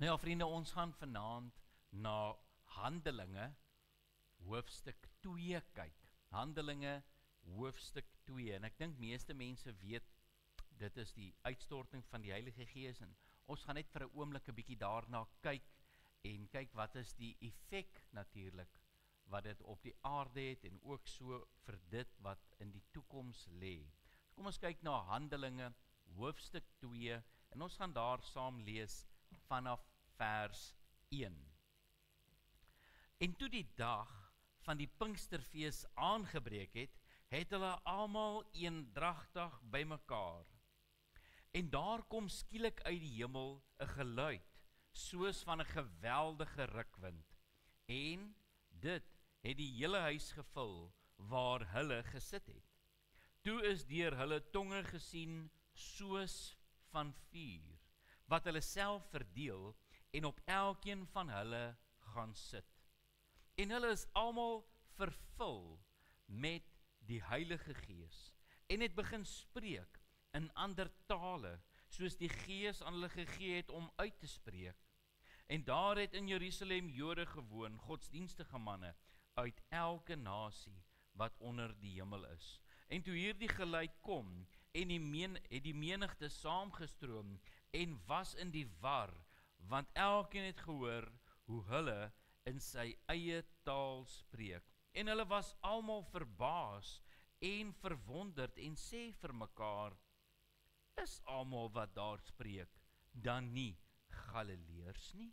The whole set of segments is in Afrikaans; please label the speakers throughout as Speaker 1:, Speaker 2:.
Speaker 1: Nou ja, vriende, ons gaan vanaand na Handelinge hoofstuk 2 kyk. Handelinge hoofstuk 2. En ek dink meeste mense weet, dit is die uitstorting van die Heilige Gees. En ons gaan net vir 'n oomblik 'n bietjie daarna kyk en kyk wat is die effek natuurlik wat dit op die aarde het en ook so vir dit wat in die toekoms lê. Kom ons kyk na Handelinge hoofstuk 2 en ons gaan daar saam lees vanaf vers 1. En toe die dag van die Pinksterfees aangebreek het, het hulle almal eendragtig bymekaar. En daar kom skielik uit die hemel 'n geluid, soos van 'n geweldige rukwind. En dit het die hele huis gevul waar hulle gesit het. Toe is deur hulle tonge gesien soos van vuur, wat hulle self verdeel en op elkeen van hulle gaan sit. En hulle is almal vervul met die Heilige Gees en het begin spreek in ander tale, soos die Gees aan hulle gegee het om uit te spreek. En daar het in Jerusalem Jode gewoon, godsdienstige manne, uit elke nasie wat onder die hemel is. En toe hierdie geluid kom, en het die menigte saamgestroom, en was in die war, want elkeen het gehoor hoe hulle in sy eie taal spreek. En hulle was almal verbaas en verwonderd en sê vir mekaar, is almal wat daar spreek dan nie Galileërs nie?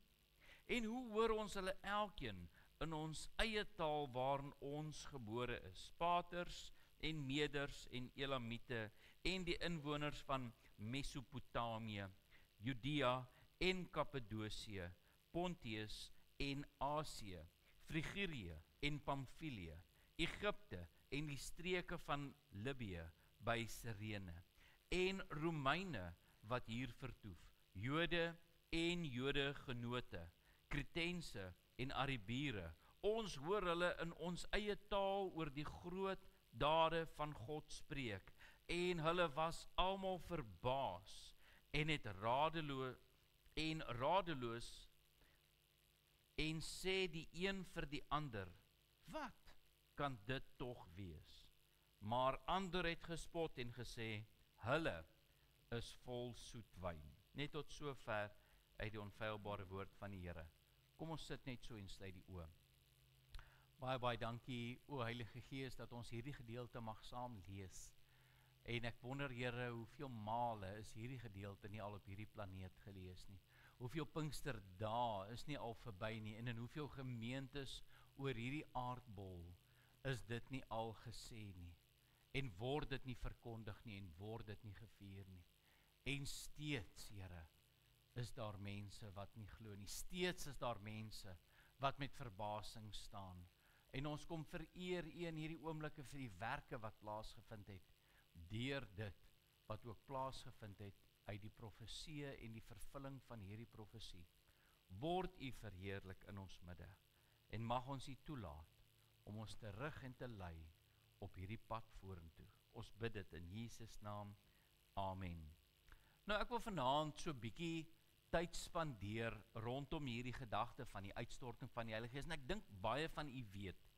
Speaker 1: En hoe hoor ons hulle elkeen in ons eie taal waarin ons gebore is? Paters en Meders en Elamite en die inwoners van Mesopotamië, Judea en Kappadosie, Pontius en Asië, Frigirië en Pamfilië, Egipte en die streke van Libië by Sirene, en Romeine wat hier vertoef, Jode en Jodegenote, Kretense en Arabiere. Ons hoor hulle in ons eie taal oor die groot dade van God spreek, en hulle was almal verbaas en het radeloos en sê die een vir die ander, wat kan dit tog wees? Maar ander het gespot en gesê, hulle is vol soet wyn. Net tot sover uit die onfeilbare woord van die Here. Kom ons sit net so en sluit die oë. Baie dankie, o Heilige Gees, dat ons hierdie gedeelte mag saam lees. En ek wonder, Here, hoeveel male is hierdie gedeelte nie al op hierdie planeet gelees nie. Hoeveel Pinksterdae is nie al verby nie, en in hoeveel gemeentes oor hierdie aardbol is dit nie al gesê nie. En word dit nie verkondig nie, en word dit nie gevier nie. En steeds, Here, is daar mense wat nie glo nie. Steeds is daar mense wat met verbasing staan. En ons kom vereer U in hierdie oomblikke vir die werke wat plaasgevind het, deur dit wat ook plaasgevind het uit die profeseë en die vervulling van hierdie profesie. Word U verheerlik in ons midde, en mag ons U toelaat om ons te rig en te lei op hierdie pad vorentoe. Ons bid dit in Jesus naam. Amen. Nou, ek wil vanaand so bietjie tyd spandeer rondom hierdie gedagte van die uitstorting van die Heilige Gees. En ek dink baie van u weet,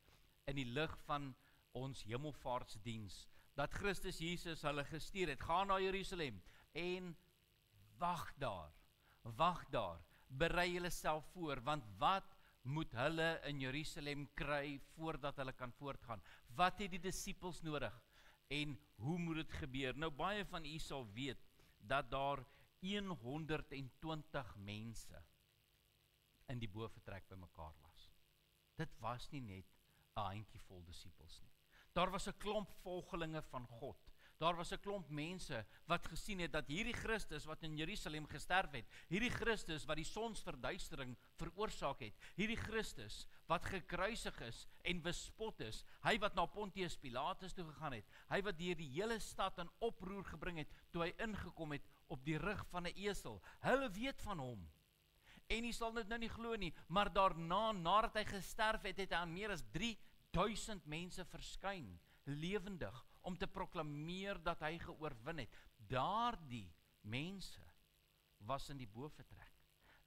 Speaker 1: in die lig van ons hemelvaartsdiens, dat Christus Jesus hulle gestuur het, gaan na Jerusalem en wag daar, berei julle self voor, want wat moet hulle in Jerusalem kry voordat hulle kan voortgaan? Wat het die disippels nodig? En hoe moet dit gebeur? Nou, baie van u sal weet, dat daar 120 mense in die boventrek bymekaar was. Dit was nie net 'n handjievol disippels nie. Daar was 'n klomp volgelinge van God. Daar was 'n klomp mense wat gesien het dat hierdie Christus wat in Jerusalem gesterf het, hierdie Christus wat die sonsverduistering veroorsaak het, hierdie Christus wat gekruisig is en bespot is, hy wat na Pontius Pilatus toe gegaan het, hy wat deur die hele stad in oproer gebring het, toe hy ingekom het op die rug van 'n esel. Hulle weet van hom. En jy sal dit nou nie glo nie, maar daarna, nadat hy gesterf het, het hy aan meer as 3000 mense verskyn, lewendig, om te proklameer dat hy geoorwin het. Daardie mense was in die boventrek.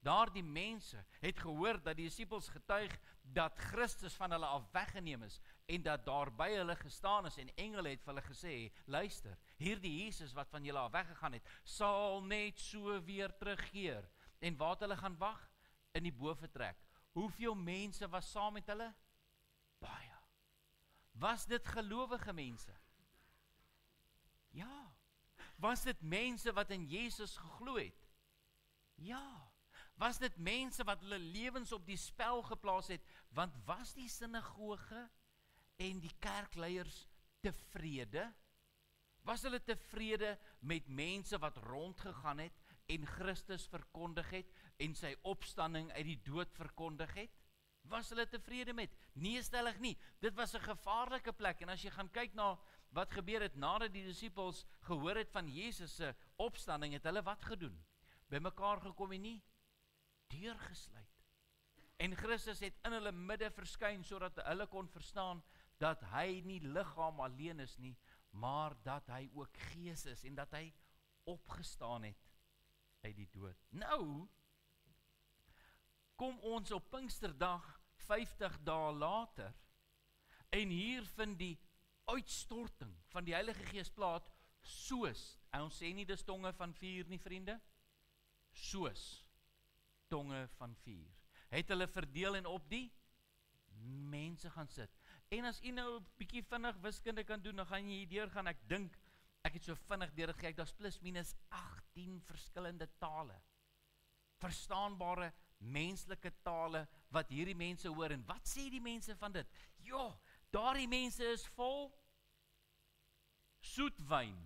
Speaker 1: Daardie mense het gehoor dat die disippels getuig dat Christus van hulle af weggeneem is en dat daar by hulle gestaan is en engele het vir hulle gesê, luister, hierdie Jesus wat van julle af weggegaan het, sal net so weer terugkeer. En waar het hulle gaan wag? In die boventrek. Hoeveel mense was saam met hulle? Baie. Was dit gelowige mense? Ja. Was dit mense wat in Jesus geglo het? Ja. Was dit mense wat hulle lewens op die spel geplaas het? Want was die sinagoge en die kerkleiers tevrede? Was hulle tevrede met mense wat rondgegaan het en Christus verkondig het en sy opstanding uit die dood verkondig het? Was hulle tevrede met? Nee, stellig nie. Dit was 'n gevaarlike plek en as jy gaan kyk na wat gebeur het nadat die disippels gehoor het van Jesus se opstanding, het hulle wat gedoen? By mekaar gekom en nie deurgesluit. En Christus het in hulle midde verskyn sodat hulle kon verstaan dat hy nie liggaam alleen is nie, maar dat hy ook gees is en dat hy opgestaan het uit die dood. Nou kom ons op Pinksterdag 50 dae later en hier vind die uitstorting van die Heilige Gees plaas soos, en ons sê nie dis tonge van vuur nie, vriende, soos tonge van vuur. Het hulle verdeel en op die mense gaan sit. En as jy nou 'n bietjie vinnig wiskunde kan doen, dan gaan jy hier deurgaan. Ek dink, ek het so vinnig deur dit gekyk, daar's plus minus 18 verskillende tale. Verstaanbare menslike tale wat hierdie mense hoor. En wat sê die mense van dit? Ja, daardie mense is vol soetwyn.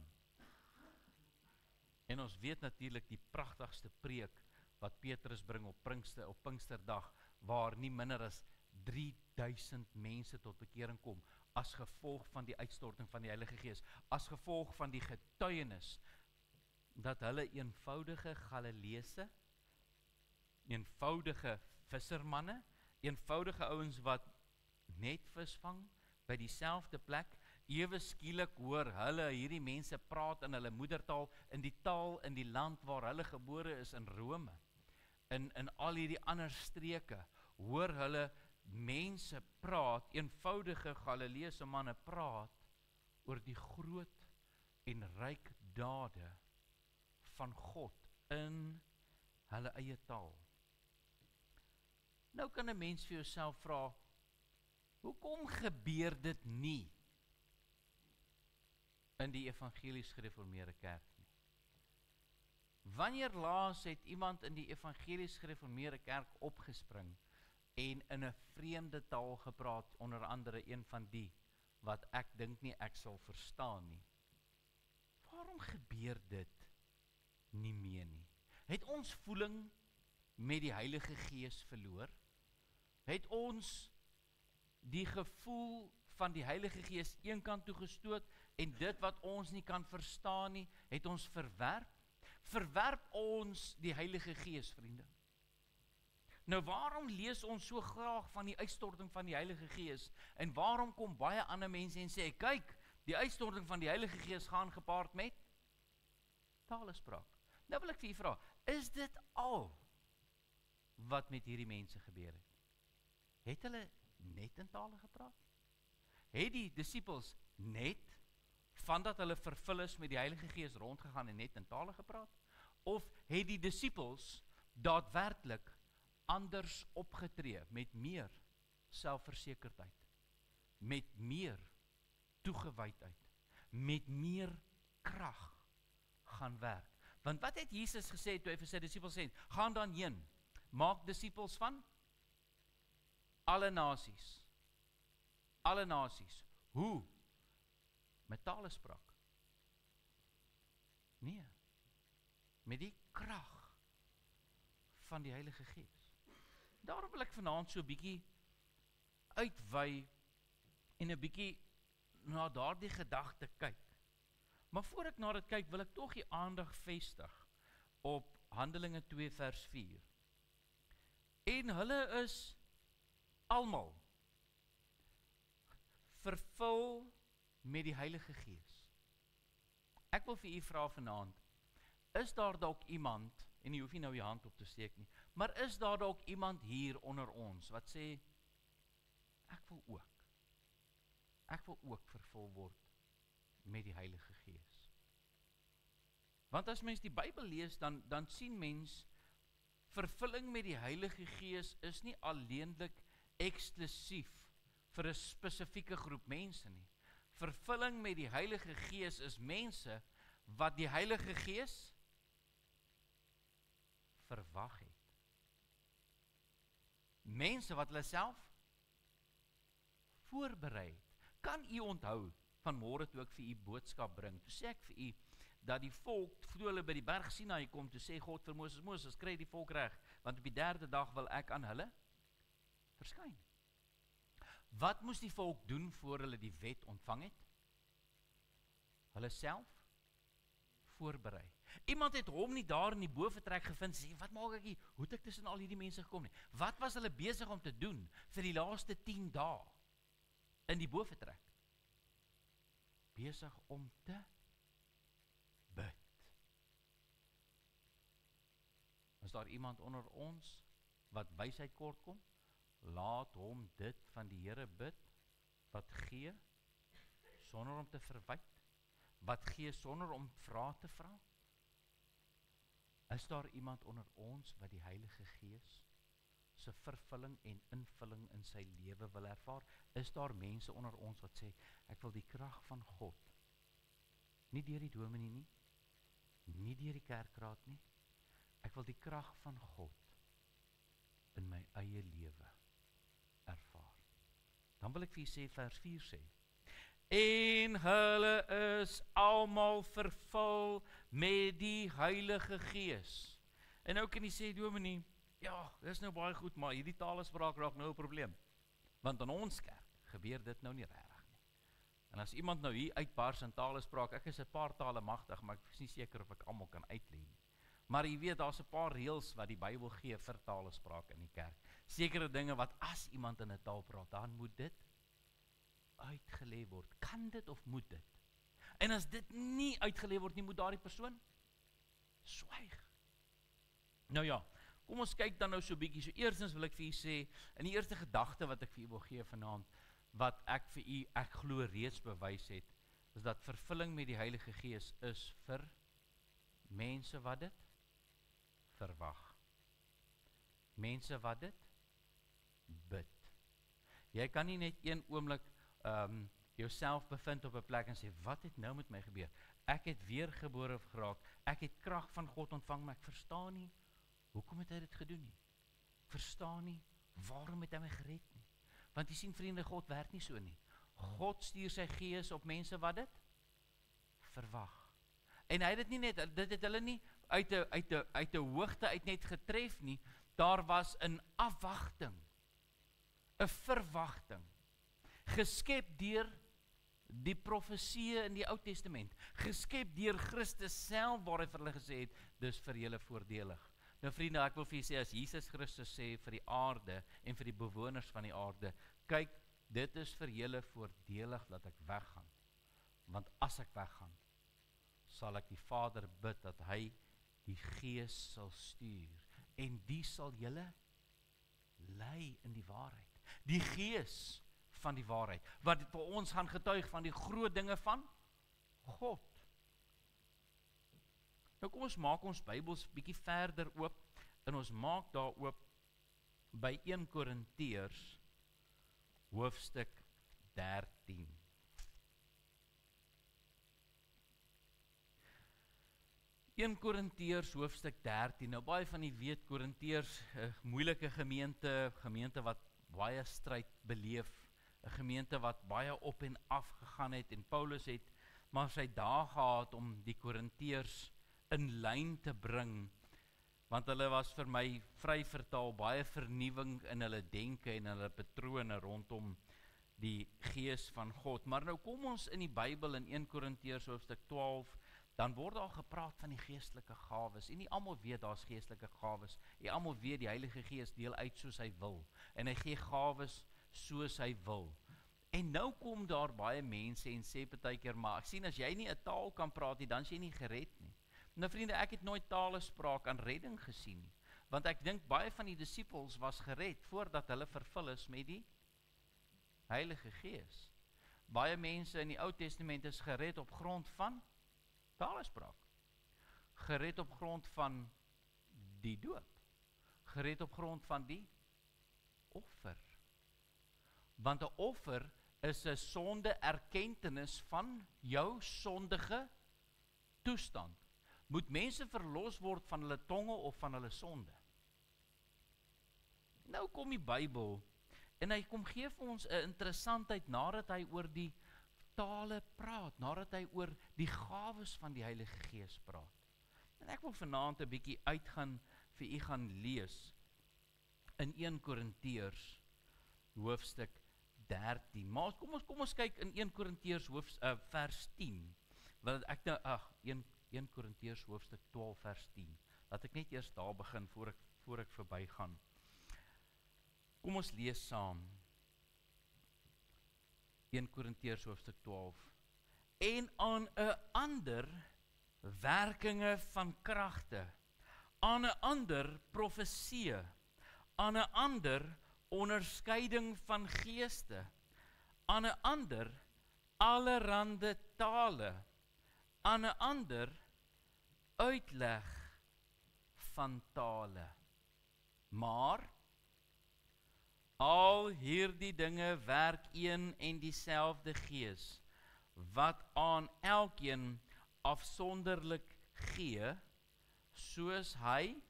Speaker 1: En ons weet natuurlik die pragtigste preek wat Petrus bring op Pinksterdag, waar nie minder as 3000 mense tot bekering kom, as gevolg van die uitstorting van die Heilige Gees, as gevolg van die getuienis, dat hulle eenvoudige Galileese, eenvoudige vissermanne, eenvoudige ouens wat net visvang, by dieselfde plek, ewe skielik hoor hulle hierdie mense praat in hulle moedertaal, in die taal, in die land waar hulle gebore is, in Rome, in al hierdie ander streke, hoor hulle mense praat, eenvoudige Galileese manne praat, oor die groot en ryk dade van God in hulle eie taal. Nou kan 'n mens vir jouself vra, hoekom gebeur dit nie in die evangelies gereformeerde kerk nie? Wanneer laas het iemand in die evangelies gereformeerde kerk opgespring en in 'n vreemde taal gepraat, onder andere een van die wat ek dink nie ek sal verstaan nie? Waarom gebeur dit nie meer nie? Het ons voeling met die Heilige Gees verloor? Het ons die gevoel van die Heilige Gees eenkant toe gestoot en dit wat ons nie kan verstaan nie, het ons verwerp? Verwerp ons die Heilige Gees, vriende? Nou waarom lees ons so graag van die uitstorting van die Heilige Gees en waarom kom baie ander mense en sê, kyk, die uitstorting van die Heilige Gees gaan gepaard met talespraak? Nou wil ek vir u vra, is dit al wat met hierdie mense gebeur het? Het hulle net in tale gepraat? Het die disippels net, vandat hulle vervul is met die Heilige Gees rondgegaan en net in tale gepraat? Of het die disippels daadwerklik anders opgetree, met meer selfversekerdheid, met meer toegewydheid, met meer krag gaan werk? Want wat het Jesus gesê toe hy vir sy disippels sê, gaan dan heen, maak disippels van alle nasies. Alle nasies. Hoe? Met talespraak? Nee. Met die krag van die Heilige Gees. Daarom wil ek vanaand so 'n bietjie uitwy en 'n bietjie na daardie gedagte kyk. Maar voor ek na dit kyk, wil ek tog die aandag vestig op Handelinge 2 vers 4. En hulle is almal vervul met die Heilige Gees. Ek wil vir u vra vanaand, is daar dalk iemand En jy hoef nie nou jou hand op te steek nie. Maar is daar dalk iemand hier onder ons wat sê, ek wil ook vervul word met die Heilige Gees. Want as mens die Bybel lees, dan sien mens, vervulling met die Heilige Gees is nie alleenlik eksklusief vir 'n spesifieke groep mense nie. Vervulling met die Heilige Gees is mense wat die Heilige Gees verwag het. Mense wat hulle self voorberei het. Kan u onthou vanmôre toe ek vir u boodskap bring? Toe sê ek vir u dat die volk, toe hulle by die berg Sinaï kom, toe sê God vir Moses, Moses, kry die volk reg, want op die 3de dag wil ek aan hulle verskyn. Wat moes die volk doen voor hulle die wet ontvang het? Hulle self voorberei. Iemand het hom nie daar in die bovertrek gevind, sê, wat maak ek hier? Hoe het ek tussen al hierdie mense gekom nie? Wat was hulle besig om te doen vir die laaste 10 dae in die bovertrek? Besig om te bid. Is daar iemand onder ons wat wysheid kort kom? Laat hom dit van die Here bid, wat gee, sonder om te verwyd, wat gee sonder om vrae te vra? Is daar iemand onder ons wat die Heilige Gees se vervulling en invulling in sy lewe wil ervaar? Is daar mense onder ons wat sê, ek wil die krag van God, nie deur die dominee nie, nie deur die kerkraad nie, ek wil die krag van God in my eie lewe ervaar. Dan wil ek vir jy sê, vers 4 sê, en hulle is almal vervul met die Heilige Gees. En nou kan jy sê, dominee, ja, dis nou baie goed, maar hierdie talespraak raak nou 'n probleem. Want in ons kerk gebeur dit nou nie regtig nie. En as iemand nou hier uitbars in talespraak, ek is 'n paar tale magtig, maar ek is nie seker of ek almal kan uitlê nie. Maar jy weet, daar's 'n paar reëls wat die Bybel gee vir talespraak in die kerk. Sekere dinge wat as iemand in 'n taal praat, dan moet dit uitgelê word. Kan dit of moet dit? En as dit nie uitgelê word nie, moet daardie persoon swyg. Nou ja, kom ons kyk dan nou so 'n bietjie. So eerstens wil ek vir u sê, in die eerste gedagte wat ek vir u wil gee vanaand, wat ek vir u, ek glo reeds bewys het, is dat vervulling met die Heilige Gees is vir mense wat dit verwag. Mense wat dit bid. Jy kan nie net een oomblik jouself bevind op 'n plek en sê, wat het nou met my gebeur? Ek het weergebore geraak, ek het krag van God ontvang, maar ek verstaan nie, hoekom het hy dit gedoen nie? Verstaan nie, waarom het hy my gered nie? Want jy sien vriende, God werk nie so nie. God stuur sy Gees op mense wat dit verwag. En hy het dit nie net, dit het hulle nie uit 'n hoogte uit net getref nie, daar was 'n afwagting, 'n verwagting, geskep deur die profeseë in die Ou Testament, geskep deur Christus self, waar hy vir hulle gesê het, dis vir julle voordelig. Nou vriende, ek wil vir julle sê, as Jesus Christus sê vir die aarde en vir die bewoners van die aarde, kyk, dit is vir julle voordelig dat ek weggaan, want as ek weggaan, sal ek die Vader bid dat hy die Gees sal stuur, en die sal julle lei in die waarheid. Die Gees van die waarheid, wat vir ons gaan getuig van die groot dinge van God. Nou kom ons maak ons Bybels bietjie verder oop, en ons maak daar oop by 1 Korintiërs hoofstuk 13. 1 Korintiërs hoofstuk 13, nou baie van die weet, Korintiërs, 'n moeilike gemeente wat baie stryd beleef, 'n gemeente wat baie op en af gegaan het, en Paulus het maar sy dae gehad om die Korintiërs in lyn te bring, want hulle was vir my vry vertaal baie vernuwing in hulle denke en hulle patrone rondom die Gees van God. Maar nou kom ons in die Bybel in 1 Korintiërs hoofstuk 12, dan word daar gepraat van die geestelike gawes, en nie almal weet daar's geestelike gawes, nie almal weet die Heilige Gees deel uit soos hy wil, en hy gee gawes soos hy wil. En nou kom daar baie mense en sê partykeer, maar ek sien as jy nie 'n taal kan praat nie, dan is jy nie gered nie. Nou vriende, ek het nooit talespraak aan redding gesien nie, want ek dink baie van die disippels was gered, voordat hulle vervul is met die Heilige Gees. Baie mense in die Ou Testament is gered op grond van talespraak, gered op grond van die doop, gered op grond van die offer. Want 'n offer is 'n sonde-erkentenis van jou sondige toestand. Moet mense verlos word van hulle tonge of van hulle sonde? Nou kom die Bybel en hy kom gee vir ons 'n interessantheid nadat hy oor die tale praat, nadat hy oor die gawes van die Heilige Gees praat. En ek wil vanaand 'n bietjie uitgaan vir u gaan lees in 1 Korintiërs hoofstuk 13. Maar kom ons kyk in 1 Korintiërs vers 10. Want ek nou 1 Korintiërs hoofstuk 12 vers 10. Laat ek net eers daar begin voor ek verbygaan. Kom ons lees saam. 1 Korintiërs hoofstuk 12. En aan 'n ander werkinge van kragte, aan 'n ander profeseë, aan 'n ander onderskeiding van geeste, aan 'n ander allerhande tale, aan 'n ander uitleg van tale. Maar al hierdie dinge werk een en dieselfde Gees, wat aan elkeen afsonderlik gee, soos hy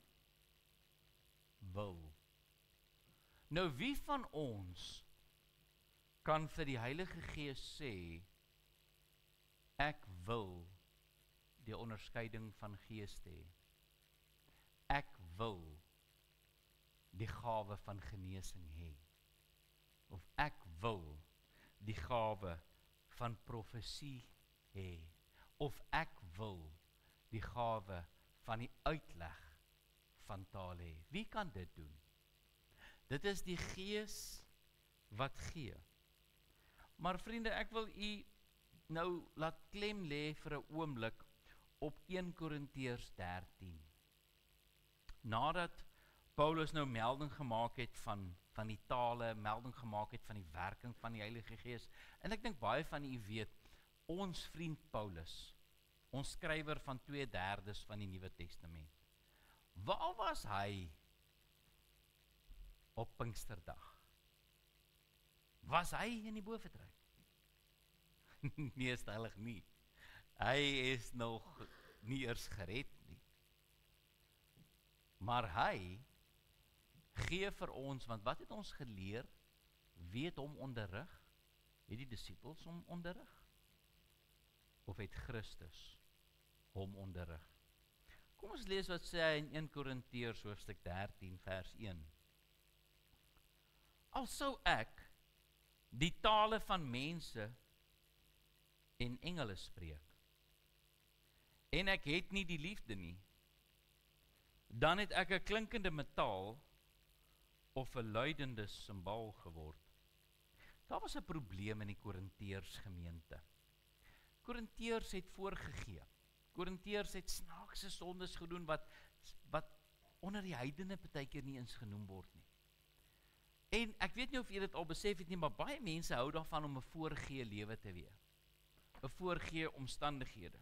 Speaker 1: wil. Nou wie van ons kan vir die Heilige Gees sê, ek wil die onderskeiding van geeste hê. Ek wil die gawe van genesing hê. Of ek wil die gawe van profesie hê. Of ek wil die gawe van die uitleg van tale hê. Wie kan dit doen? Dit is die Gees wat gee. Maar vriende, ek wil u nou laat klem lê vir 'n oomblik op 1 Korintiërs 13. Nadat Paulus nou melding gemaak het van die tale, melding gemaak het van die werking van die Heilige Gees, en ek dink baie van u weet, ons vriend Paulus, ons skrywer van 2/3 van die Nuwe Testament, waar was hy op Pinksterdag? Was hy in die boefretrek? Nee, stellig nie. Hy is nog nie eers gered nie. Maar hy gee vir ons, want wat het ons geleer? Wie het hom onderrig? Het die disippels hom onderrig? Of het Christus hom onderrig? Kom ons lees wat sê hy in 1 Korintiërs hoofstuk 13 vers 1. Al sou ek die tale van mense en engele spreek, en ek het nie die liefde nie, dan het ek 'n klinkende metaal of 'n luidende simbaal geword. Daar was 'n probleem in die Korintiërs gemeente. Korintiërs het voorgegee. Korintiërs het snaakse sondes gedoen wat onder die heidene partykeer nie eens genoem word nie. En ek weet nie of jy dit al besef het nie, maar baie mense hou daarvan om 'n voorgee lewe te wees. 'n Voorgee omstandighede.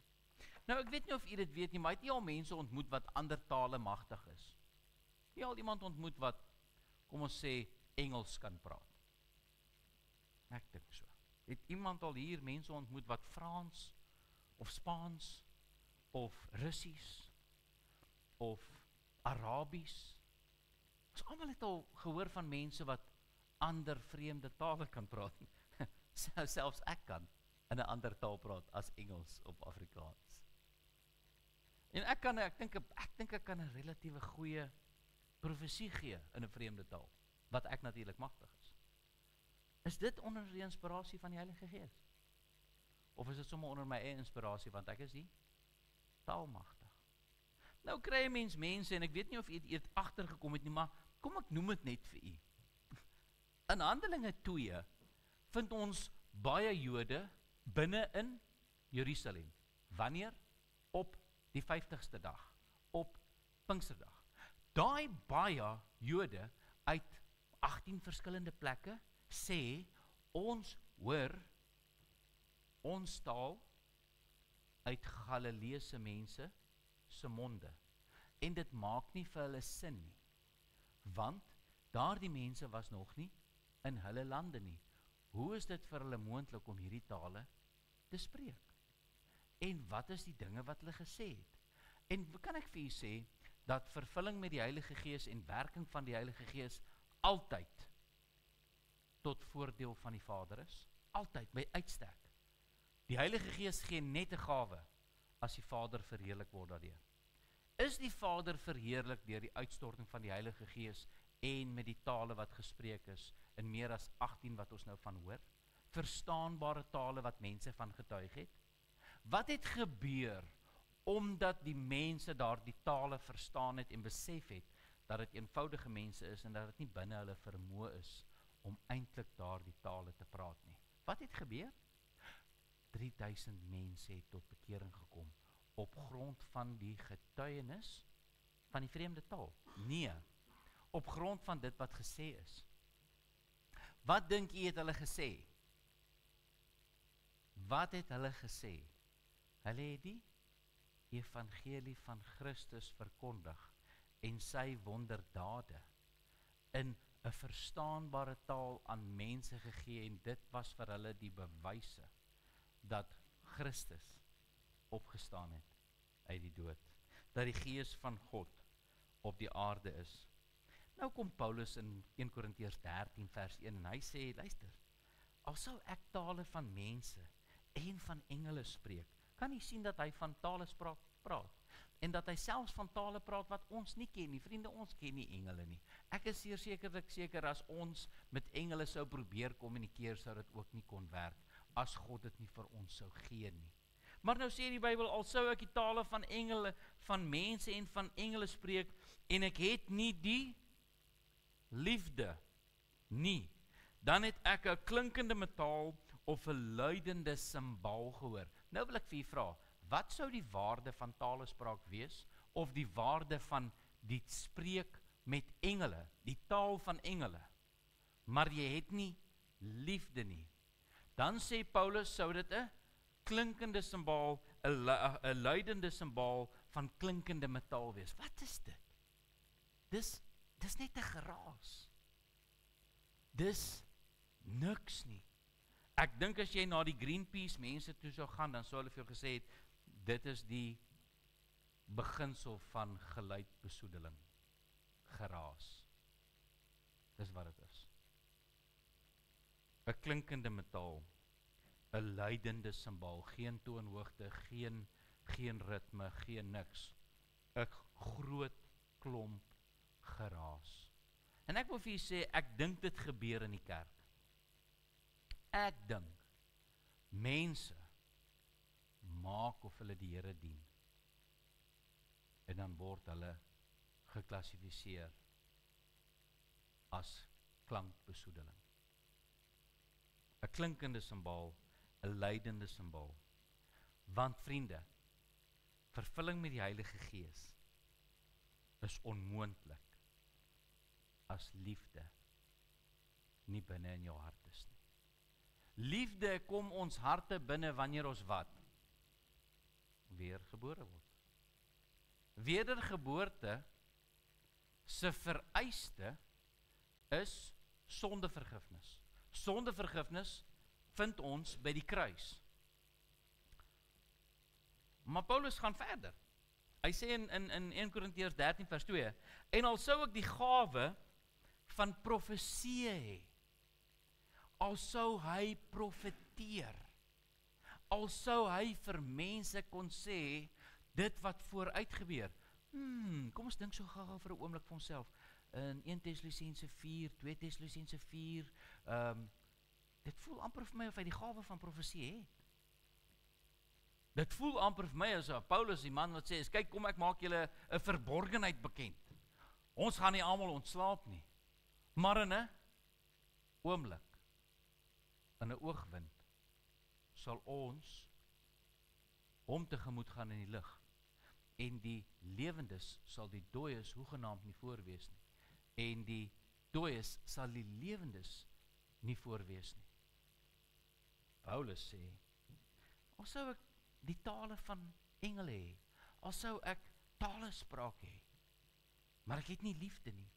Speaker 1: Nou ek weet nie of jy dit weet nie, maar het jy al mense ontmoet wat ander tale magtig is? Jy al iemand ontmoet wat, kom ons sê, Engels kan praat? Ek dink so. Het iemand al hier mense ontmoet wat Frans of Spaans of Russies of Arabies? Ons almal het al gehoor van mense wat ander vreemde tale kan praat. Selfs ek kan in 'n ander taal praat as Engels of Afrikaans. En ek dink ek kan 'n relatiewe goeie profesie gee in 'n vreemde taal, wat ek natuurlik magtig is. Is dit onder die inspirasie van die Heilige Gees? Of is dit sommer onder my eie inspirasie, want ek is die taalmagtig? Nou kry 'n mens mense, en ek weet nie of jy het agtergekom het nie, maar kom ek noem dit net vir u. In Handelinge 2 vind ons baie Jode binne in Jerusalem. Wanneer? Op die 50ste dag, op Pinksterdag. Daai baie Jode uit 18 verskillende plekke sê, ons hoor ons taal uit Galileese mense se monde. En dit maak nie vir hulle sin nie, want daardie mense was nog nie in hulle lande nie. Hoe is dit vir hulle moontlik om hierdie tale te spreek? En wat is die dinge wat hulle gesê het? En kan ek vir u sê, dat vervulling met die Heilige Gees en werking van die Heilige Gees altyd tot voordeel van die Vader is? Altyd, by uitstek. Die Heilige Gees gee net 'n gawe as die Vader verheerlik word daardeur. Is die Vader verheerlik deur die uitstorting van die Heilige Gees en met die tale wat gespreek is, in meer as 18 wat ons nou van hoor? Verstaanbare tale wat mense van getuig het? Wat het gebeur omdat die mense daar die tale verstaan het en besef het dat dit eenvoudige mense is en dat dit nie binne hulle vermoë is om eintlik daar die tale te praat nie? Wat het gebeur? 3000 mense het tot bekering gekom op grond van die getuienis van die vreemde taal. Nee, op grond van dit wat gesê is. Wat dink u het hulle gesê? Wat het hulle gesê? Hulle het die evangelie van Christus verkondig en sy wonderdade in 'n verstaanbare taal aan mense gegee, en dit was vir hulle die bewyse dat Christus opgestaan het uit die dood, dat die Gees van God op die aarde is. Nou kom Paulus in 1 Korintiërs 13 vers 1 en hy sê, luister, al sou ek tale van mense en van engele spreek, kan jy sien dat hy van tale praat, en dat hy selfs van tale praat wat ons nie ken nie. Vriende, ons ken nie engele nie. Ek is seker as ons met engele sou probeer kommunikeer, sou dit ook nie kon werk, as God dit nie vir ons sou gee nie. Maar nou sê die Bybel, al sou ek die tale van engele, van mense en van engele spreek, en ek het nie die liefde nie, dan het ek 'n klinkende metaal of 'n luidende simbaal gehoor. Nou wil ek vir u vra, wat sou die waarde van talespraak wees, of die waarde van die spreek met engele, die taal van engele, maar jy het nie liefde nie? Dan sê Paulus, sou dit 'n klinkende simbaal, 'n luidende simbaal van klinkende metaal wees. Wat is dit? Dis net 'n geraas. Dis niks nie. Ek dink as jy na die Greenpeace mense toe sou gaan, dan sou hulle vir jou gesê het, dit is die beginsel van geluidbesoedeling. Geraas. Dis wat dit is. 'n klinkende metaal, 'n luidende simbaal, geen toonhoogte, geen ritme, geen niks. 'n groot klomp geraas. En ek wil vir julle sê, ek dink dit gebeur in die kerk. Ek dink mense maak of hulle die Here dien, en dan word hulle geklassifiseer as klankbesoedeling. 'n klinkende simbaal, 'n luidende simbaal. Want vriende, vervulling met die Heilige Gees is onmoontlik as liefde nie binne in jou hart is nie. Liefde kom ons harte binne wanneer ons wat? Weergebore word. Wedergeboorte se vereiste is sondevergifnis. Sondevergifnis vind ons by die kruis. Maar Paulus gaan verder. Hy sê in 1 Korintiërs 13 vers 2, en al sou ek die gawe van profesie hê, al sou hy profeteer, al sou hy vir mense kon sê, dit wat vooruit gebeur. Kom ons dink so gou vir 'n oomblik vir onsself. In 1 Tessalonisense 4, 2 Tessalonisense 4, dit voel amper vir my of hy die gawe van profesie het. Dit voel amper vir my as Paulus die man wat sê, kyk, kom ek maak julle 'n verborgenheid bekend. Ons gaan nie almal ontslaap nie. Maar in 'n oomblik, in 'n oogwind, sal ons hom tegemoet gaan in die lig. en die lewendes sal die dooies hoegenaamd nie voorwees nie. En die dooies sal die lewendes nie voorwees nie. Paulus sê, al sou ek die tale van engele hê, al sou ek tale spraak hê, maar ek het nie liefde nie,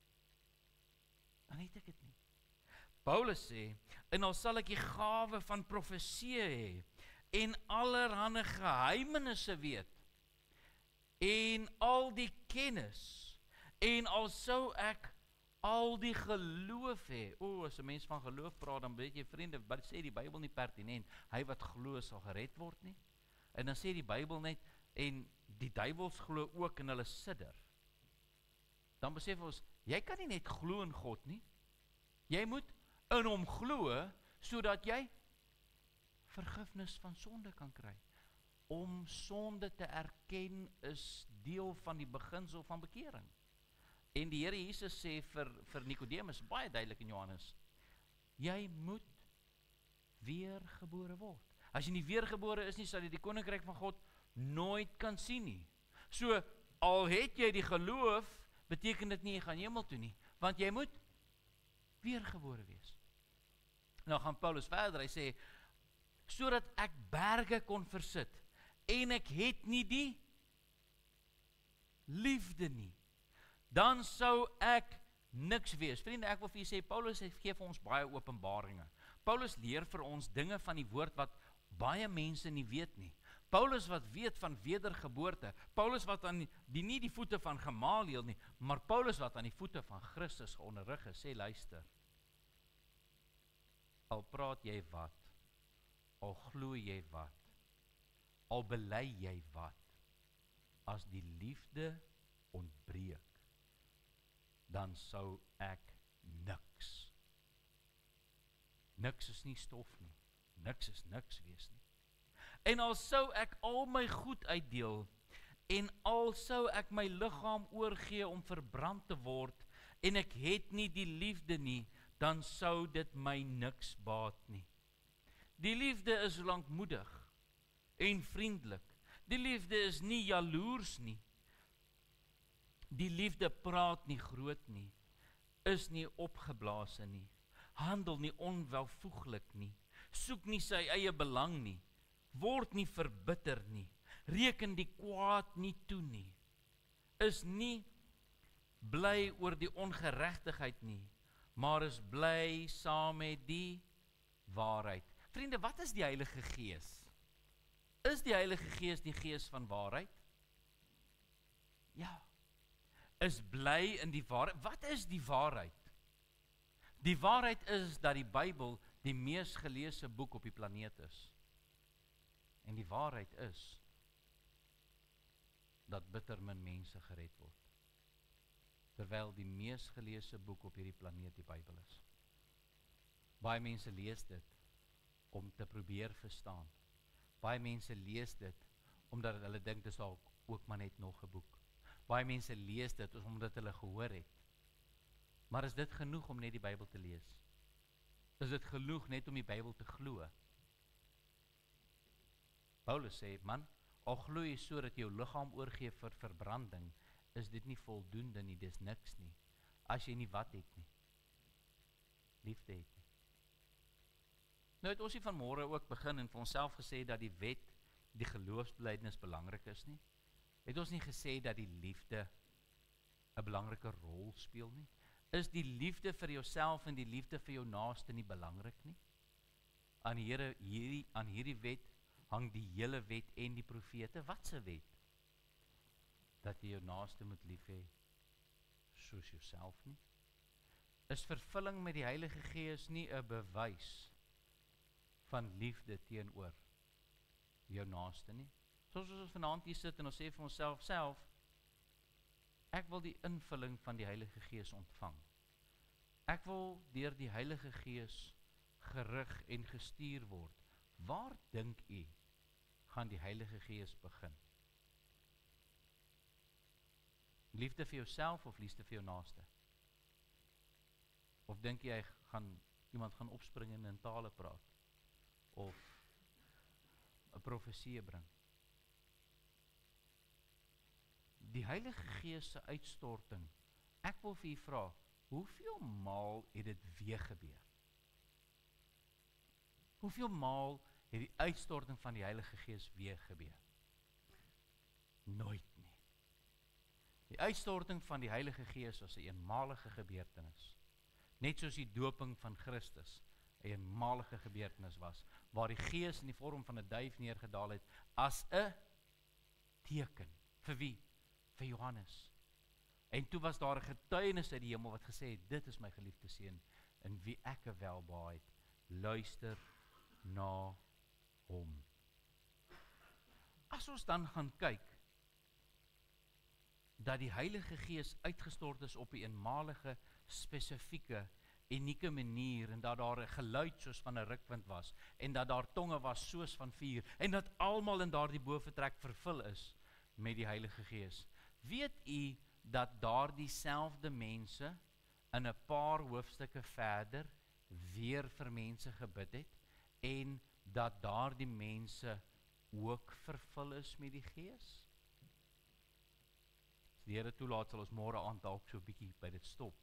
Speaker 1: dan het ek dit nie. Paulus sê, en al sal ek die gawe van profesie hê, en allerhande geheimenisse weet, en al die kennis, en al sou ek al die geloof hê. As 'n mens van geloof praat, dan weet jy, vriende, sê die Bybel nie pertinent, hy wat glo sal gered word nie. En dan sê die Bybel net, en die duiwels glo ook en hulle sidder. Dan besef ons, jy kan nie net glo in God nie. Jy moet in hom glo, sodat jy vergifnis van sonde kan kry. Om sonde te erken is deel van die beginsel van bekering. En die Here Jesus sê vir Nicodemus, baie duidelik in Johannes, jy moet weergebore word. As jy nie weergebore is nie, sal jy die koninkryk van God nooit kan sien nie. So, al het jy die geloof, beteken dit nie jy gaan hemel toe nie, want jy moet weergebore wees. Nou gaan Paulus verder, hy sê, sodat ek berge kon versit, en ek het nie die liefde nie, dan sou ek niks wees. Vriende, ek wil vir julle sê, Paulus gee vir ons baie openbaringe. Paulus leer vir ons dinge van die woord wat baie mense nie weet nie. Paulus wat weet van wedergeboorte, Paulus wat aan nie die voete van Gamaliel nie, maar Paulus wat aan die voete van Christus geonderrig is, sê luister, al praat jy wat, al glo jy wat, al bely jy wat, as die liefde ontbreek, dan sou ek niks. Niks is nie stof nie, niks is niks wees nie. En al sou ek al my goed uitdeel, en al sou ek my liggaam oorgee om verbrand te word, en ek het nie die liefde nie, dan sou dit my niks baat nie. Die liefde is lankmoedig en vriendelik. Die liefde is nie jaloers nie. Die liefde praat nie groot nie, is nie opgeblaase nie, handel nie onwelvoeglik nie, soek nie sy eie belang nie, word nie verbitter nie, reken die kwaad nie toe nie, is nie bly oor die ongeregtigheid nie, maar is bly saam met die waarheid. Vriende, wat is die Heilige Gees? Is die Heilige Gees die Gees van waarheid? Ja. Is bly in die waarheid. Wat is die waarheid? Die waarheid is dat die Bybel die mees geleesde boek op die planeet is. En die waarheid is dat bitter min mense gered word. Terwyl die mees geleesde boek op hierdie planeet die Bybel is. Baie mense lees dit om te probeer verstaan. Baie mense lees dit omdat hulle dink dit is ook maar net nog 'n boek. Baie mense lees dit omdat hulle gehoor het. Maar is dit genoeg om net die Bybel te lees? Is dit genoeg net om die Bybel te glo? Paulus sê, man, al glo jy so dat jou liggaam oorgee vir verbranding, is dit nie voldoende nie, dis niks nie. As jy nie wat het nie. Liefde het nie. Nou het ons hier vanmôre ook begin en vir onsself gesê dat die wet, die geloofsbelijdenis belangrik is nie. Het ons nie gesê dat die liefde 'n belangrike rol speel nie? Is die liefde vir jouself en die liefde vir jou naaste nie belangrik nie? Aan hierdie wet hang die hele wet en die profete. Wat se wet? Dat jy jou naaste moet lief hê soos jouself nie? Is vervulling met die Heilige Gees nie 'n bewys van liefde teenoor jou naaste nie? Soos ons vanaand hier sit en ons sê vir onsself, ek wil die invulling van die Heilige Gees ontvang. Ek wil deur die Heilige Gees gerig en gestuur word. Waar dink u gaan die Heilige Gees begin? Liefde vir jouself of liefde vir jou naaste? Of dink jy iemand gaan opspring en in tale praat? Of 'n profesie bring? die Heilige Gees se uitstorting, ek wil vir u vra, hoeveel maal het dit weer gebeur? Hoeveel maal het die uitstorting van die Heilige Gees weer gebeur? Nooit nie. Die uitstorting van die Heilige Gees was 'n eenmalige gebeurtenis. Net soos die doping van Christus 'n eenmalige gebeurtenis was, waar die Gees in die vorm van 'n duif neergedaal het, as 'n teken. Vir wie? Vir Johannes. En toe was daar 'n getuienis uit die hemel wat gesê het, dit is my geliefde seun, in wie ek 'n welbehae het. Luister na hom. As ons dan gaan kyk, dat die Heilige Gees uitgestort is op 'n eenmalige, spesifieke, unieke manier, en dat daar 'n geluid soos van 'n rukwind was, en dat daar tonge was soos van vuur, en dat almal in daardie bovertrek vervul is met die Heilige Gees. Weet u dat daardie selfde mense in 'n paar hoofstukke verder weer vir mense gebid het, en dat daardie mense ook vervul is met die Gees? As die Here toelaat, sal ons môre aand dalk so 'n bietjie by dit stop.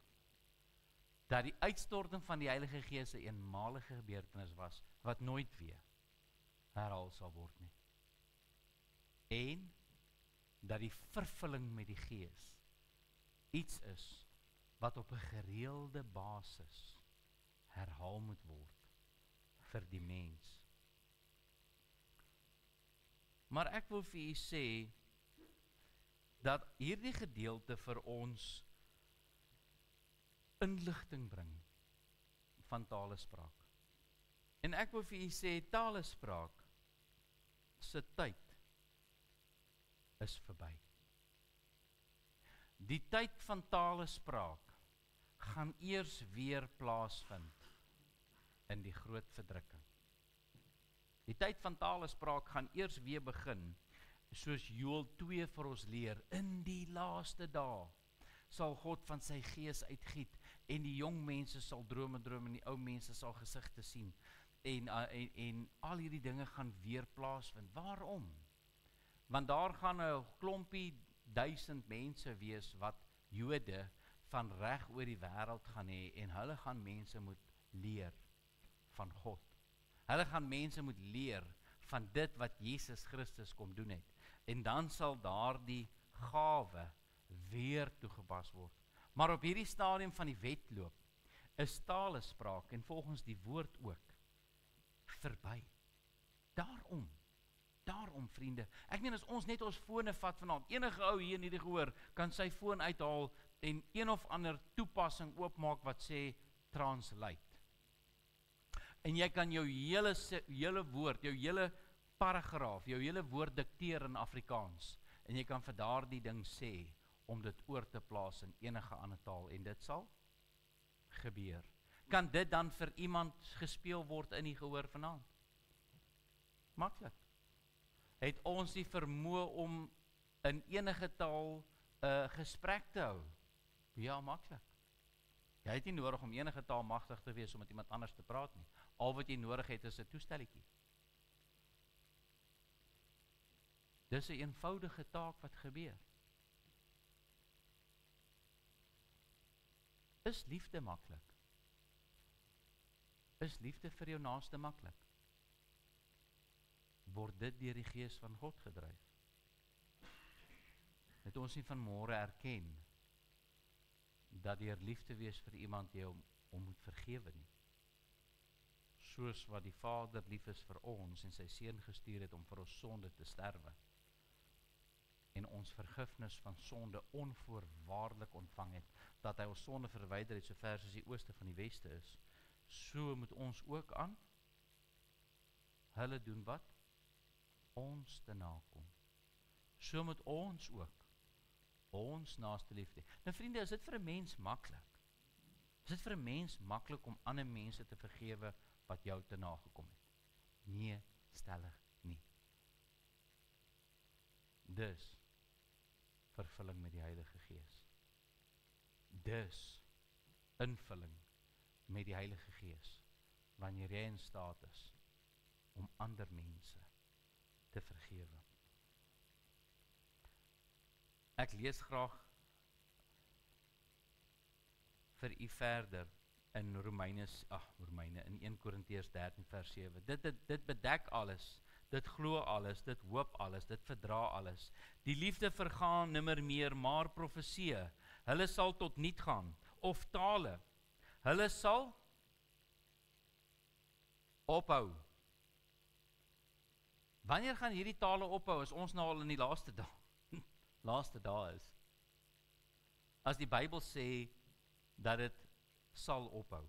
Speaker 1: Dat die uitstorting van die Heilige Gees 'n eenmalige gebeurtenis was, wat nooit weer herhaal sal word nie. En dat die vervulling met die Gees iets is wat op 'n gereelde basis herhaal moet word vir die mens. Maar ek wil vir u sê dat hierdie gedeelte vir ons inligting bring van talespraak. En ek wil vir u sê, talespraak se tyd is verby. Die tyd van talespraak gaan eers weer plaasvind in die groot verdrukking. Die tyd van talespraak gaan eers weer begin, soos Joël 2 vir ons leer, in die laaste dae sal God van sy Gees uitgiet, en die jong mense sal drome droom, en die ou mense sal gesigte sien, en al hierdie dinge gaan weer plaasvind. Waarom? Want daar gaan 'n klompie 1000 mense wees wat Jode van reg oor die wêreld gaan hê, en hulle gaan mense moet leer van God. Hulle gaan mense moet leer van dit wat Jesus Christus kom doen het. En dan sal daardie gawe weer toegepas word. Maar op hierdie stadium van die wedloop is talespraak, en volgens die woord ook, verby. Daarom vriende, ek meen as ons net ons fone vat vanaand, enige ou hier in hierdie gehoor kan sy foon uithaal en een of ander toepassing oopmaak wat sê translate. En jy kan jou hele woord, jou hele paragraaf, jou hele woord dikteer in Afrikaans, en jy kan vir daardie ding sê om dit oor te plaas in enige ander taal, en dit sal gebeur. Kan dit dan vir iemand gespeel word in die gehoor vanaand? Maklik. Het ons die vermoë om in enige taal 'n gesprek te hou? Ja, maklik. Jy het nie nodig om enige taal magtig te wees om met iemand anders te praat nie. Al wat jy nodig het is 'n toestelletjie. Dis 'n eenvoudige taak wat gebeur. Is liefde maklik? Is liefde vir jou naaste maklik? Word dit deur die Gees van God gedryf? Het ons nie vanmôre erken dat deur lief te wees vir iemand jy hom moet vergewe nie? Soos wat die Vader lief is vir ons en sy Seun gestuur het om vir ons sonde te sterwe en ons vergifnis van sonde onvoorwaardelik ontvang het, dat hy ons sonde verwyder het so ver soos die ooste van die weste is, so moet ons ook aan hulle doen wat? Ons te nakom. So moet ons ook ons naaste lief hê. Nou vriende, is dit vir 'n mens maklik? Is dit vir 'n mens maklik om ander mense te vergewe wat jou te nagekom het? Nee, stellig nie. Dus vervulling met die Heilige Gees. Dus invulling met die Heilige Gees, wanneer jy in staat is om ander mense te vergewe. Ek lees graag vir u verder in Romeine in 1 Korintiërs 13 vers 7. Dit bedek alles, dit glo alles, dit hoop alles, dit verdra alles. Die liefde vergaan nimmer meer, maar profeseë, hulle sal tot niet gaan, of tale, hulle sal ophou. Wanneer gaan hierdie tale ophou, as ons nou al in die laaste dae is? As die Bybel sê, dat dit sal ophou.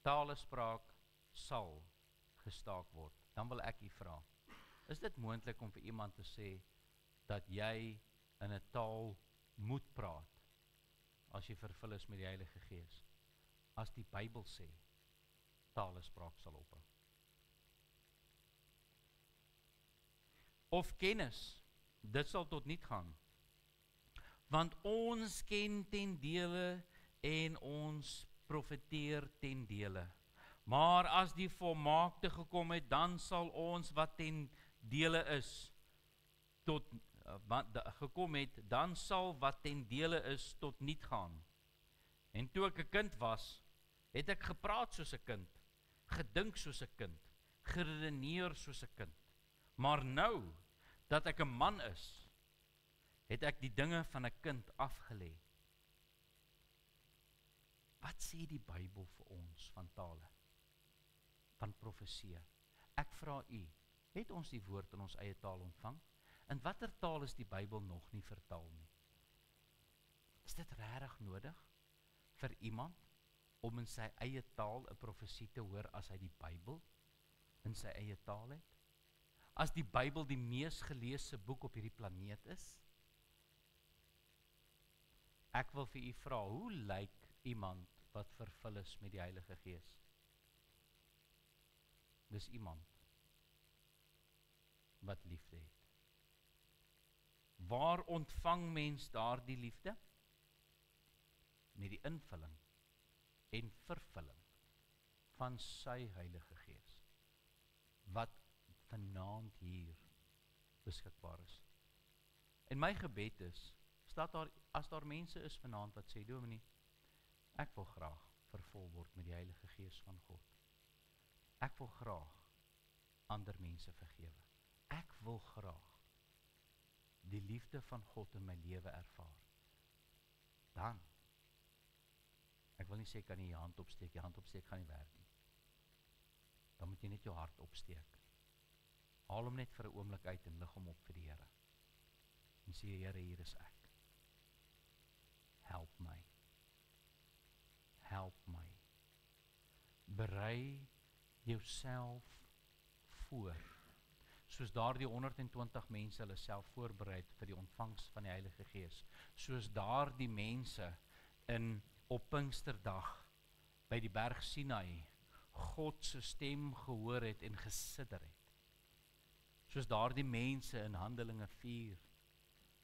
Speaker 1: Talespraak sal gestaak word. Dan wil ek u vra, is dit moontlik om vir iemand te sê, dat jy in 'n taal moet praat, as jy vervul is met die Heilige Gees? As die Bybel sê, talespraak sal ophou. Of kennis, dit sal tot niet gaan. Want ons ken ten dele en ons profeteer ten dele. Maar as die volmaakte gekom het, dan sal ons wat ten dele is, gekom het, dan sal wat ten dele is tot niet gaan. En toe ek 'n kind was, het ek gepraat soos 'n kind, gedink soos 'n kind, geredeneer soos 'n kind. Maar nou, dat ek 'n man is, het ek die dinge van 'n kind afgelê. Wat sê die Bybel vir ons van tale? Van profeseë? Ek vra u, het ons die woord in ons eie taal ontvang? In watter taal is die Bybel nog nie vertaal nie? Is dit regtig nodig vir iemand om in sy eie taal 'n profesie te hoor as hy die Bybel in sy eie taal het? As die Bybel die mees geleesde boek op hierdie planeet is? Ek wil vir u vra, hoe lyk iemand wat vervul is met die Heilige Gees? Dis iemand wat liefde het. Waar ontvang mens daardie liefde? Met die invulling en vervulling van sy Heilige Gees, wat vanaand hier beskikbaar is. En my gebed is, as daar mense is vanaand wat sê, Dominee, ek wil graag vervul word met die Heilige Gees van God. Ek wil graag ander mense vergewe. Ek wil graag die liefde van God in my lewe ervaar. Dan, ek wil nie sê, kan jy jou hand opsteek, jou hand opsteek gaan nie werk nie. Dan moet jy net jou hart opsteek. Haal hom net vir 'n oomblik uit en lig hom op vir die Here. En sê, Here, hier is ek. Help my. Help my. Berei jouself voor. Soos daardie 120 mense hulle self voorberei vir die ontvangs van die Heilige Gees. Soos daardie mense op Pinksterdag by die berg Sinai God se stem gehoor het en gesidder het. Soos daardie mense in Handelinge 4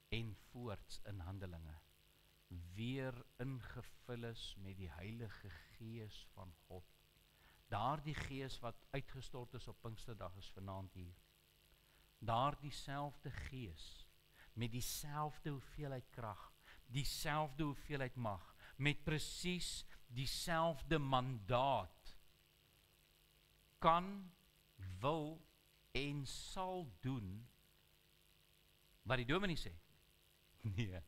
Speaker 1: en voorts in Handelinge weer ingevul is met die Heilige Gees van God. Daardie Gees wat uitgestort is op Pinksterdag is vanaand hier. Daardie selfde Gees met dieselfde hoeveelheid krag, dieselfde hoeveelheid mag, met presies dieselfde mandaat kan, wil en sal doen wat die dominee sê. Nee,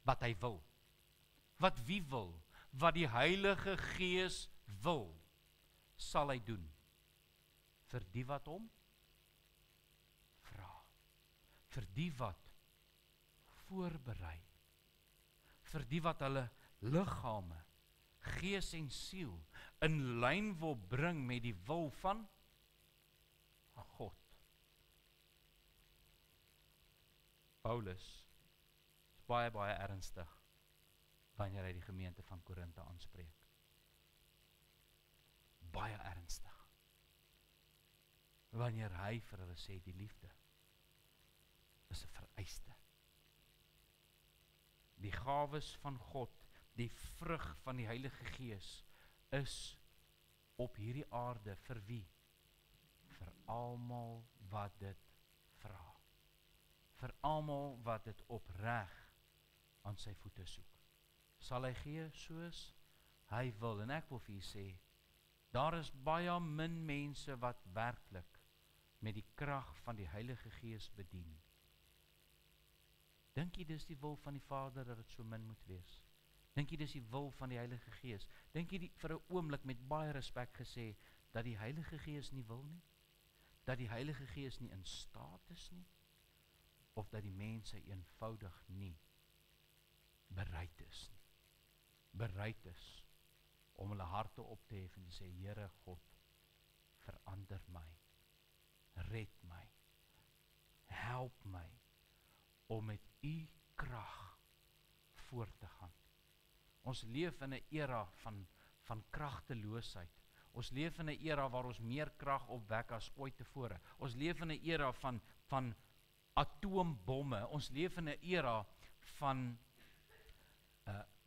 Speaker 1: wat hy wil. Wat wie wil, wat die Heilige Gees wil, sal hy doen. Vir die wat hom vra. Vir die wat voorberei. Vir die wat hulle liggame, gees en siel in lyn wil bring met die wil van God. Paulus is baie ernstig wanneer hy die gemeente van Korinthe aanspreek. Baie ernstig. Wanneer hy vir hulle sê die liefde is 'n vereiste. Die gawes van God, die vrug van die Heilige Gees is op hierdie aarde vir wie? Vir almal wat dit vra. vir almal wat dit opreg aan sy voete soek. Sal hy gee soos hy wil, en ek wil vir julle sê, daar is baie min mense wat werklik met die krag van die Heilige Gees bedien. Dink jy dis die wil van die Vader dat dit so min moet wees? Dink jy dis die wil van die Heilige Gees? Dink jy vir 'n oomblik met baie respek gesê dat die Heilige Gees nie wil nie? Dat die Heilige Gees nie in staat is nie? Of dat die mense eenvoudig nie bereid is nie? Bereid is om hulle harte op te hef en te sê, Here God, verander my, red my, help my om met u krag voort te gaan. Ons leef in 'n era van kragteloosheid. Ons leef in 'n era waar ons meer krag opwek as ooit tevore. Ons leef in 'n era van atoombomme. Ons leef in 'n era van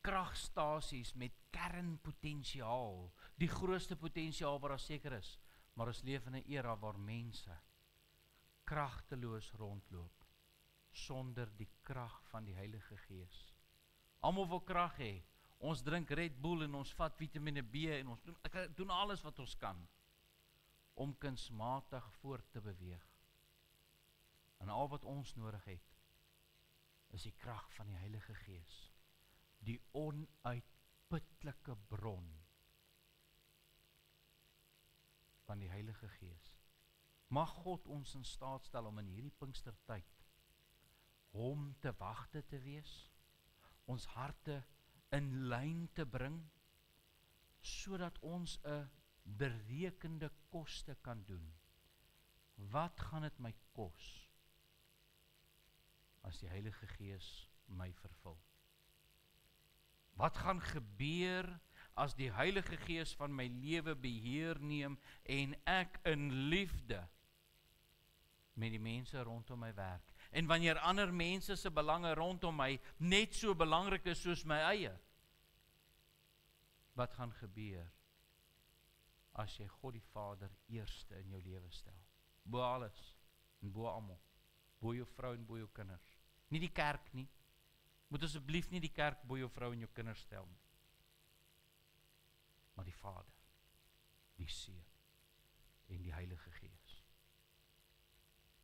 Speaker 1: kragstasies met kernpotensiaal, die grootste potensiaal wat daar seker is. Maar ons leef in 'n era waar mense kragteloos rondloop sonder die krag van die Heilige Gees. Almal wil krag hê. Ons drink Red Bull en ons vat Vitamine B en ons doen alles wat ons kan om kunsmatig voort te beweeg. En al wat ons nodig het is die krag van die Heilige Gees, die onuitputlike bron van die Heilige Gees. Mag God ons in staat stel om in hierdie Pinkstertyd hom te wagte te wees, ons harte in lyn te bring, sodat ons 'n berekende koste kan doen. Wat gaan dit my kos as die Heilige Gees my vervul? Wat gaan gebeur as die Heilige Gees van my lewe beheer neem en ek in liefde met die mense rondom my werk? En wanneer ander mense se belange rondom my net so belangrik is soos my eie, wat gaan gebeur as jy God die Vader eerste in jou lewe stel? Bo alles en bo almal, bo jou vrou en bo jou kinders. Nie die kerk nie. Moet asseblief nie die kerk bo jou vrou en jou kinders stel nie. Maar die Vader, die Seun en die Heilige Gees.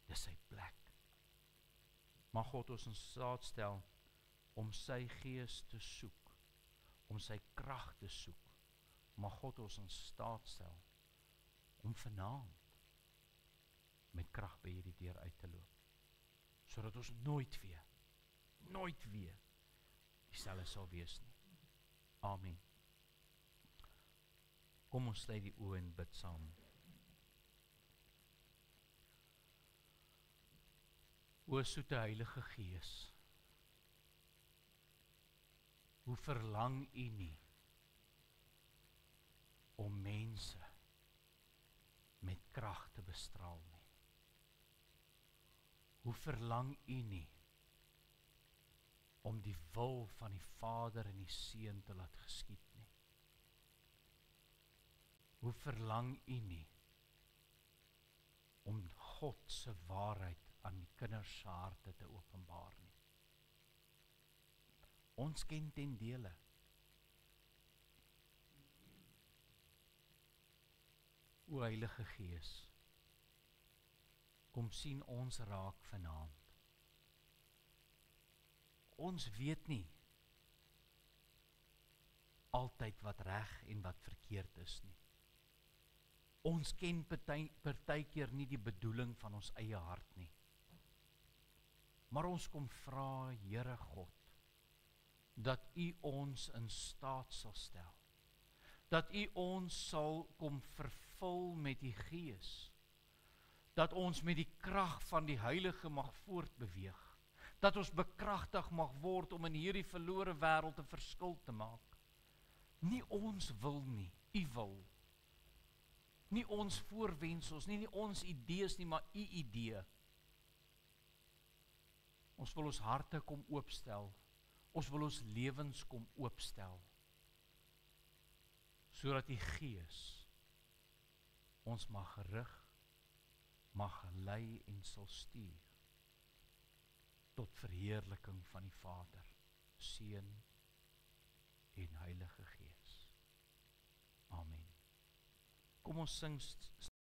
Speaker 1: Dis sy plek. Mag God ons in staat stel om sy Gees te soek, om sy krag te soek. Mag God ons in staat stel om vanaand met krag by hierdie deur uit te loop, sodat ons nooit weer dieselfde sal wees nie. Amen. Kom ons sluit die oë en bid saam. O soete Heilige Gees, hoe verlang U nie om mense met krag te bestraal nie? Hoe verlang U nie om die wil van die Vader en die Seun te laat geskied nie? Hoe verlang U nie om God se waarheid aan die kinders se harte te openbaar nie? Ons ken ten dele. O Heilige Gees, kom sien ons raak vanaand. Ons weet nie altyd wat reg en wat verkeerd is nie. Ons ken partykeer nie die bedoeling van ons eie hart nie. Maar ons kom vra, Here God, dat U ons in staat sal stel, dat U ons sal kom vervul met die Gees, dat ons met die krag van die Heilige mag voortbeweeg, dat ons bekragtig mag word om in hierdie verlore wêreld 'n verskil te maak. Nie ons wil nie, U wil. Nie ons voorwensels, nie ons idees nie, maar U idee. Ons wil ons harte kom oopstel, ons wil ons lewens kom oopstel, sodat die Gees ons mag rig, mag lei en sal stuur. tot verheerliking van die Vader, Seun en Heilige Gees. Amen. Kom ons sing